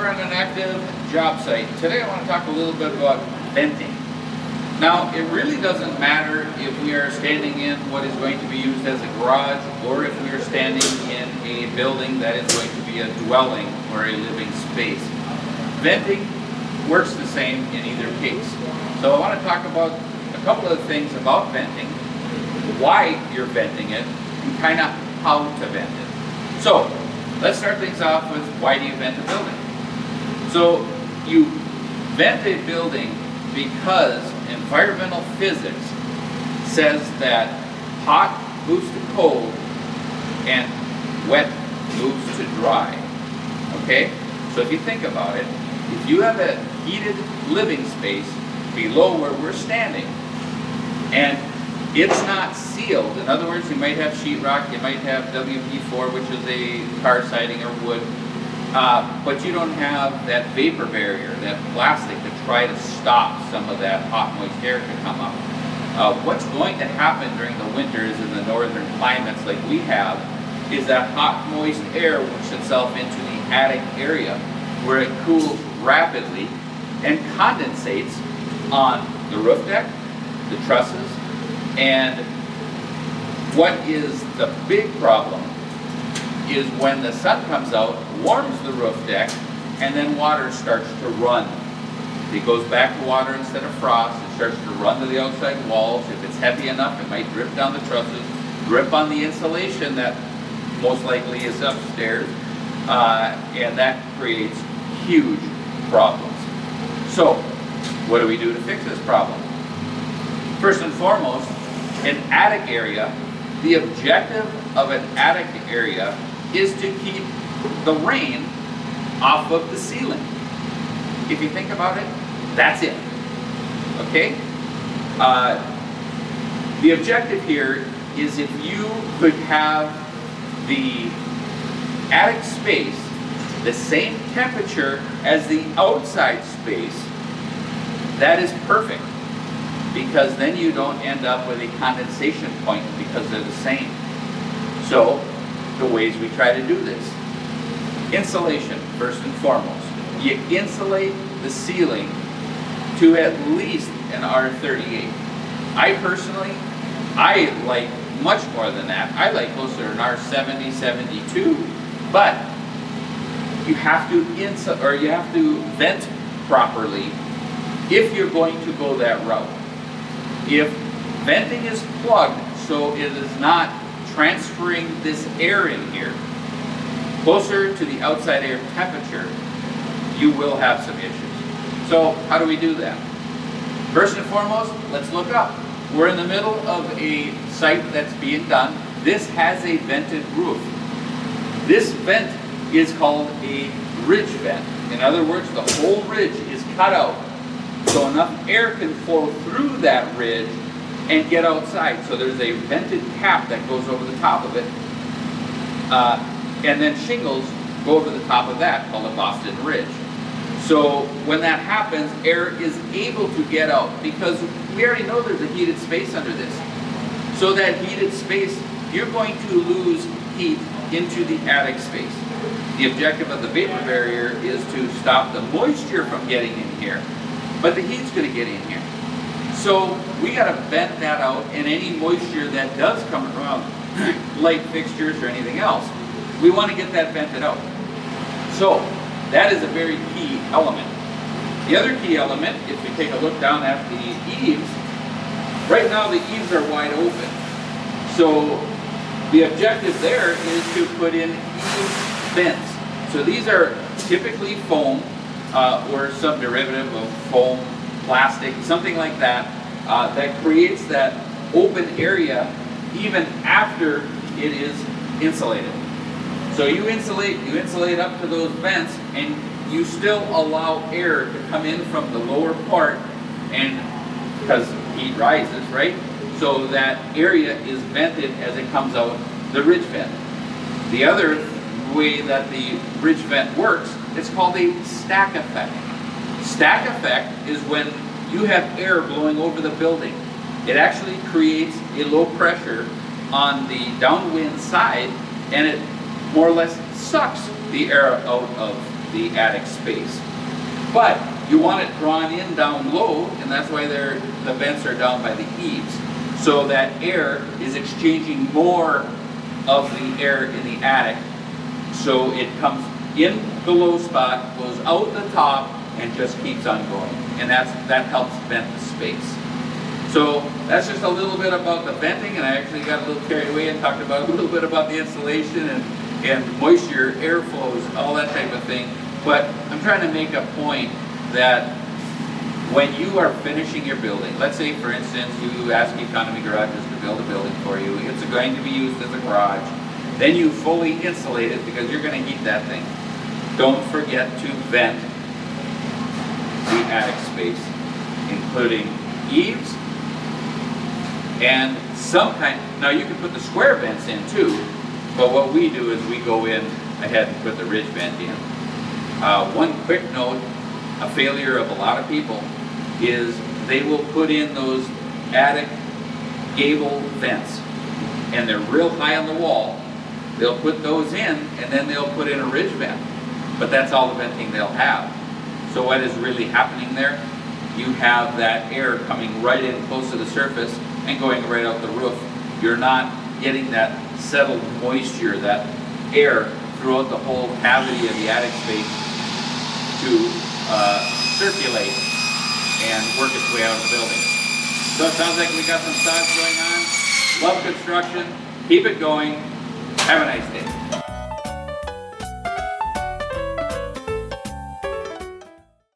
on an active job site. Today I want to talk a little bit about venting. Now, it really doesn't matter if we are standing in what is going to be used as a garage or if we are standing in a building that is going to be a dwelling or a living space. Venting works the same in either case. So I want to talk about a couple of things about venting, why you're venting it, and kind of how to vent it. So let's start things off with why do you vent a building? So you vent a building because environmental physics says that hot moves to cold and wet moves to dry. Okay? So if you think about it, if you have a heated living space below where we're standing and it's not sealed, in other words, you might have sheetrock, you might have WP4, which is a car siding or wood, but you don't have that vapor barrier, that plastic to try to stop some of that hot, moist air to come up. What's going to happen during the winters in the northern climates like we have is that hot, moist air works itself into the attic area where it cools rapidly and condensates on the roof deck, the trusses, and what is the big problem is when the sun comes out, warms the roof deck, and then water starts to run. It goes back to water instead of frost. It starts to run to the outside walls. If it's heavy enough, it might drip down the trusses, drip on the insulation that most likely is upstairs, and that creates huge problems. So, what do we do to fix this problem? First and foremost, an attic area, the objective of an attic area is to keep the rain off of the ceiling. If you think about it, that's it. Okay? The objective here is if you could have the attic space the same temperature as the outside space, that is perfect, because then you don't end up with a condensation point because they're the same. So, the ways we try to do this. Insulation, first and foremost. You insulate the ceiling to at least an R38. I personally, I like much more than that. I like closer to an R70, 72, but you have to you have to vent properly if you're going to go that route. If venting is plugged so it is not transferring this air in here closer to the outside air temperature, you will have some issues. So how do we do that? First and foremost, let's look up. We're in the middle of a site that's being done. This has a vented roof. This vent is called a ridge vent. In other words, the whole ridge is cut out so enough air can flow through that ridge and get outside. So there's a vented cap that goes over the top of it, and then shingles go over the top of that, called a Boston Ridge. So when that happens, air is able to get out because we already know there's a heated space under this. So that heated space, you're going to lose heat into the attic space. The objective of the vapor barrier is to stop the moisture from getting in here, but the heat's going to get in here. So we got to vent that out, and any moisture that does come around light fixtures or anything else, we want to get that vented out. So that is a very key element. The other key element, if we take a look down at the eaves, right now the eaves are wide open. So the objective there is to put in eave vents. So these are typically foam or some derivative of foam, plastic, something like that, that creates that open area even after it is insulated. So you insulate up to those vents, and you still allow air to come in from the lower part, and because heat rises, right? So that area is vented as it comes out the ridge vent. The other way that the ridge vent works, it's called a stack effect. Stack effect is when you have air blowing over the building. It actually creates a low pressure on the downwind side, and it more or less sucks the air out of the attic space. But you want it drawn in down low, and that's why the vents are down by the eaves. So that air is exchanging more of the air in the attic. So it comes in the low spot, goes out the top, and just keeps on going. And that helps vent the space. So that's just a little bit about the venting, and I actually got a little carried away and talked about a little bit about the insulation and moisture, airflows, all that type of thing. But I'm trying to make a point that when you are finishing your building, let's say for instance you ask Economy Garages to build a building for you, it's going to be used as a garage, then you fully insulate it because you're going to heat that thing. Don't forget to vent the attic space, including eaves and some kind. Now you can put the square vents in too, but what we do is we go in ahead and put the ridge vent in. One quick note, a failure of a lot of people is they will put in those attic gable vents, and they're real high on the wall. They'll put those in, and then they'll put in a ridge vent, but that's all the venting they'll have. So what is really happening there? You have that air coming right in close to the surface and going right out the roof. You're not getting that settled moisture, that air throughout the whole cavity of the attic space to circulate and work its way out of the building. So it sounds like we got some thoughts going on. Love construction. Keep it going. Have a nice day.